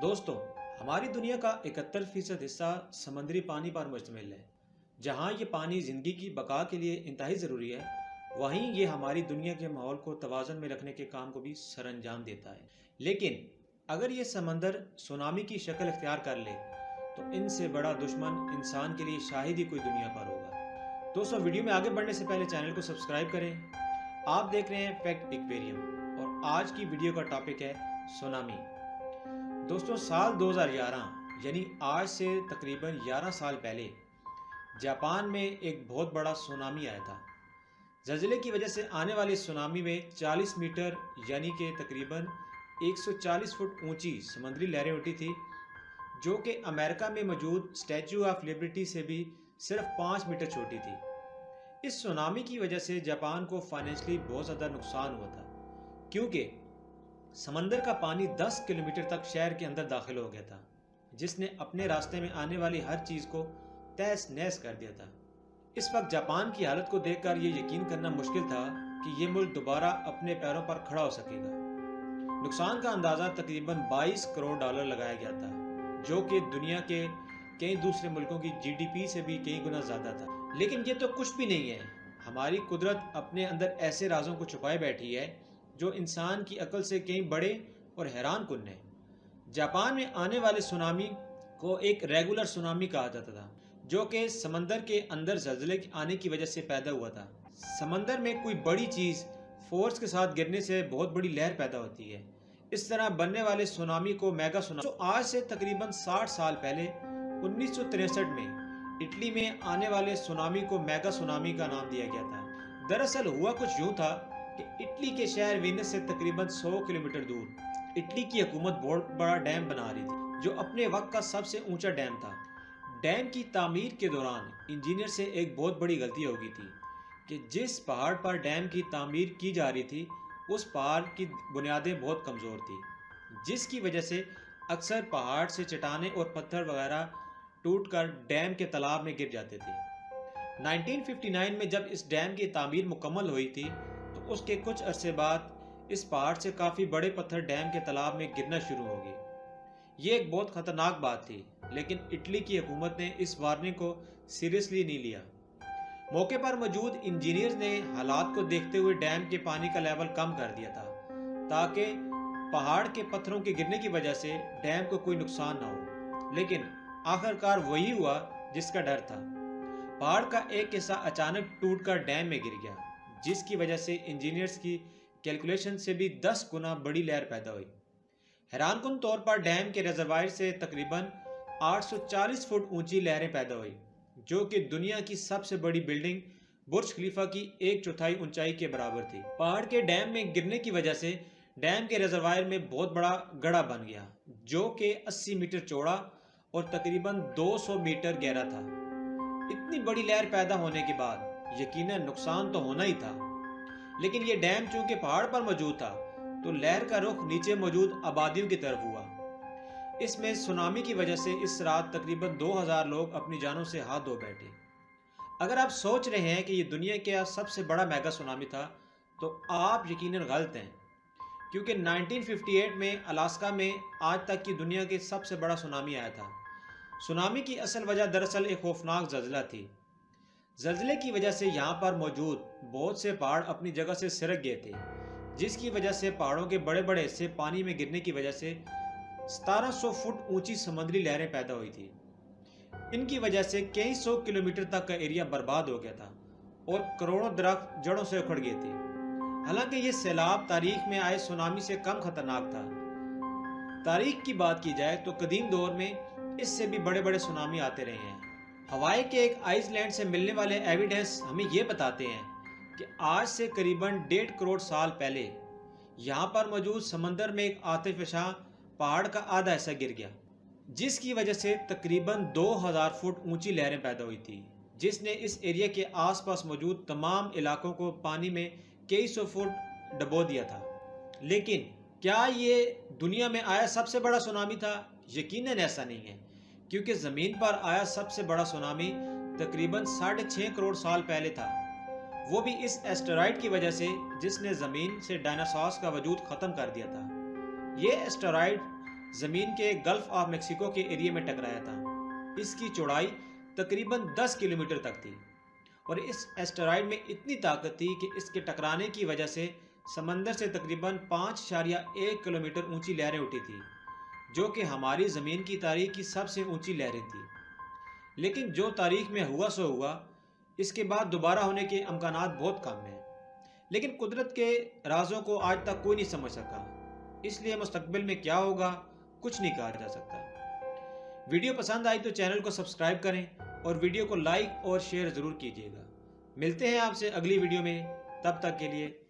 دوستوں، ہماری دنیا کا 71% حصہ سمندری پانی پر مشتمل ہے۔ جہاں یہ پانی زندگی کی بقا کے لیے انتہائی ضروری ہے، وہیں یہ ہماری دنیا کے ماحول کو توازن میں رکھنے کے کام کو بھی سر انجام دیتا ہے۔ لیکن اگر یہ سمندر سونامی کی شکل اختیار کر لے تو ان سے بڑا دشمن انسان کے لیے شاید ہی کوئی دنیا پر ہوگا۔ دوستوں، ویڈیو میں آگے بڑھنے سے پہلے چینل کو سبسکرائب کریں۔ آپ دیکھ رہے ہیں فیکٹ ایکویریم اور آج کی ویڈیو کا ٹاپک ہے سونامی۔ دوستوں، سال 2011 یعنی آج سے تقریباً 11 سال پہلے جاپان میں ایک بہت بڑا سونامی آیا تھا۔ زلزلے کی وجہ سے آنے والے سونامی میں 40 میٹر یعنی کہ تقریباً 140 فٹ اونچی سمندری لہریں اٹھی تھی، جو کہ امریکہ میں موجود اسٹیچو آف لبرٹی سے بھی صرف 5 میٹر چھوٹی تھی۔ اس سونامی کی وجہ سے جاپان کو فائنینشلی بہت زیادہ نقصان ہوا تھا، کیونکہ سمندر کا پانی 10 کلومیٹر تک شہر کے اندر داخل ہو گیا تھا، جس نے اپنے راستے میں آنے والی ہر چیز کو تہس نہس کر دیا تھا۔ اس وقت جاپان کی حالت کو دیکھ کر یہ یقین کرنا مشکل تھا کہ یہ ملک دوبارہ اپنے پیروں پر کھڑا ہو سکے گا۔ نقصان کا اندازہ تقریباً 22 کروڑ ڈالر لگایا گیا تھا، جو کہ دنیا کے کئی دوسرے ملکوں کی جی ڈی پی سے بھی کئی گنا زیادہ تھا۔ لیکن یہ تو کچھ بھی نہیں ہے۔ ہماری قدرت اپنے اندر ایسے رازوں کو چھپائے بیٹھی ہے جو انسان کی عقل سے کہیں بڑے اور حیران کن ہیں۔ جاپان میں آنے والے سونامی کو ایک ریگولر سونامی کہا جاتا تھا، جو کہ سمندر کے اندر زلزلے آنے کی وجہ سے پیدا ہوا تھا۔ سمندر میں کوئی بڑی چیز فورس کے ساتھ گرنے سے بہت بڑی لہر پیدا ہوتی ہے۔ اس طرح بننے والے سونامی کو میگا سونامی۔ آج سے تقریباً 60 سال پہلے 1963 میں اٹلی میں آنے والے سونامی کو میگا سونامی کا نام دیا گیا تھا۔ دراصل ہوا کچھ یوں تھا کہ اٹلی کے شہر وینس سے تقریباً 100 کلومیٹر دور اٹلی کی حکومت بہت بڑا ڈیم بنا رہی تھی، جو اپنے وقت کا سب سے اونچا ڈیم تھا۔ ڈیم کی تعمیر کے دوران انجینئر سے ایک بہت بڑی غلطی ہو گئی تھی کہ جس پہاڑ پر ڈیم کی تعمیر کی جا رہی تھی اس پہاڑ کی بنیادیں بہت کمزور تھی، جس کی وجہ سے اکثر پہاڑ سے چٹانیں اور پتھر وغیرہ ٹوٹ کر ڈیم کے تالاب میں گر جاتے تھے۔ 1959 میں جب اس ڈیم کی تعمیر مکمل ہوئی تھی تو اس کے کچھ عرصے بعد اس پہاڑ سے کافی بڑے پتھر ڈیم کے تالاب میں گرنا شروع ہو گئے۔ یہ ایک بہت خطرناک بات تھی، لیکن اٹلی کی حکومت نے اس وارننگ کو سیریسلی نہیں لیا۔ موقع پر موجود انجینئرز نے حالات کو دیکھتے ہوئے ڈیم کے پانی کا لیول کم کر دیا تھا تاکہ پہاڑ کے پتھروں کے گرنے کی وجہ سے ڈیم کو کوئی نقصان نہ ہو، لیکن آخرکار وہی ہوا جس کا ڈر تھا۔ پہاڑ کا ایک حصہ اچانک ٹوٹ کر ڈیم میں گر گیا، جس کی وجہ سے انجینئرز کی کیلکولیشن سے بھی 10 گنا بڑی لہر پیدا ہوئی۔ حیران کن طور پر ڈیم کے ریزروائر سے تقریباً 840 فٹ اونچی لہریں پیدا ہوئی، جو کہ دنیا کی سب سے بڑی بلڈنگ برج خلیفہ کی 1/4 اونچائی کے برابر تھی۔ پہاڑ کے ڈیم میں گرنے کی وجہ سے ڈیم کے ریزروائر میں بہت بڑا گڑھا بن گیا، جو کہ 80 میٹر چوڑا اور تقریباً 200 میٹر گہرا تھا۔ اتنی بڑی لہر پیدا ہونے کے بعد یقیناً نقصان تو ہونا ہی تھا، لیکن یہ ڈیم چونکہ پہاڑ پر موجود تھا تو لہر کا رخ نیچے موجود آبادیوں کی طرف ہوا۔ اس میں سونامی کی وجہ سے اس رات تقریباً 2000 لوگ اپنی جانوں سے ہاتھ دھو بیٹھے۔ اگر آپ سوچ رہے ہیں کہ یہ دنیا کا سب سے بڑا میگا سونامی تھا تو آپ یقیناً غلط ہیں، کیونکہ 1958 میں الاسکا میں آج تک کی دنیا کے سب سے بڑا سونامی آیا تھا۔ سونامی کی اصل وجہ دراصل ایک خوفناک زلزلہ تھی۔ زلزلے کی وجہ سے یہاں پر موجود بہت سے پہاڑ اپنی جگہ سے سرک گئے تھے، جس کی وجہ سے پہاڑوں کے بڑے بڑے حصے پانی میں گرنے کی وجہ سے 1700 فٹ اونچی سمندری لہریں پیدا ہوئی تھی۔ ان کی وجہ سے کئی 100 کلومیٹر تک کا ایریا برباد ہو گیا تھا اور کروڑوں درخت جڑوں سے اکھڑ گئے تھے۔ حالانکہ یہ سیلاب تاریخ میں آئے سونامی سے کم خطرناک تھا۔ تاریخ کی بات کی جائے تو قدیم دور میں اس سے بھی بڑے بڑے سونامی آتے رہے ہیں۔ ہوائی کے ایک آئس لینڈ سے ملنے والے ایویڈنس ہمیں یہ بتاتے ہیں کہ آج سے قریباً 1.5 کروڑ سال پہلے یہاں پر موجود سمندر میں ایک آتش فشاں پہاڑ کا آدھا حصہ گر گیا، جس کی وجہ سے تقریباً 2000 فٹ اونچی لہریں پیدا ہوئی تھی، جس نے اس ایریا کے آس پاس موجود تمام علاقوں کو پانی میں کئی 100 فٹ ڈبو دیا تھا۔ لیکن کیا یہ دنیا میں آیا سب سے بڑا سونامی تھا؟ یقیناً ایسا نہیں ہے، کیونکہ زمین پر آیا سب سے بڑا سونامی تقریباً 6.5 کروڑ سال پہلے تھا، وہ بھی اس ایسٹرائڈ کی وجہ سے جس نے زمین سے ڈائناسورز کا وجود ختم کر دیا تھا۔ یہ ایسٹرائڈ زمین کے گلف آف میکسیکو کے ایریا میں ٹکرایا تھا۔ اس کی چوڑائی تقریباً 10 کلومیٹر تک تھی اور اس ایسٹرائیڈ میں اتنی طاقت تھی کہ اس کے ٹکرانے کی وجہ سے سمندر سے تقریباً 5.1 کلومیٹر اونچی لہریں اٹھی تھی، جو کہ ہماری زمین کی تاریخ کی سب سے اونچی لہریں تھی۔ لیکن جو تاریخ میں ہوا سو ہوا، اس کے بعد دوبارہ ہونے کے امکانات بہت کم ہیں۔ لیکن قدرت کے رازوں کو آج تک کوئی نہیں سمجھ سکا، اس لیے مستقبل میں کیا ہوگا کچھ نہیں کہا جا سکتا۔ ویڈیو پسند آئی تو چینل کو سبسکرائب کریں اور ویڈیو کو لائک اور شیئر ضرور کیجیے گا۔ ملتے ہیں آپ سے اگلی ویڈیو میں، تب تک کے لیے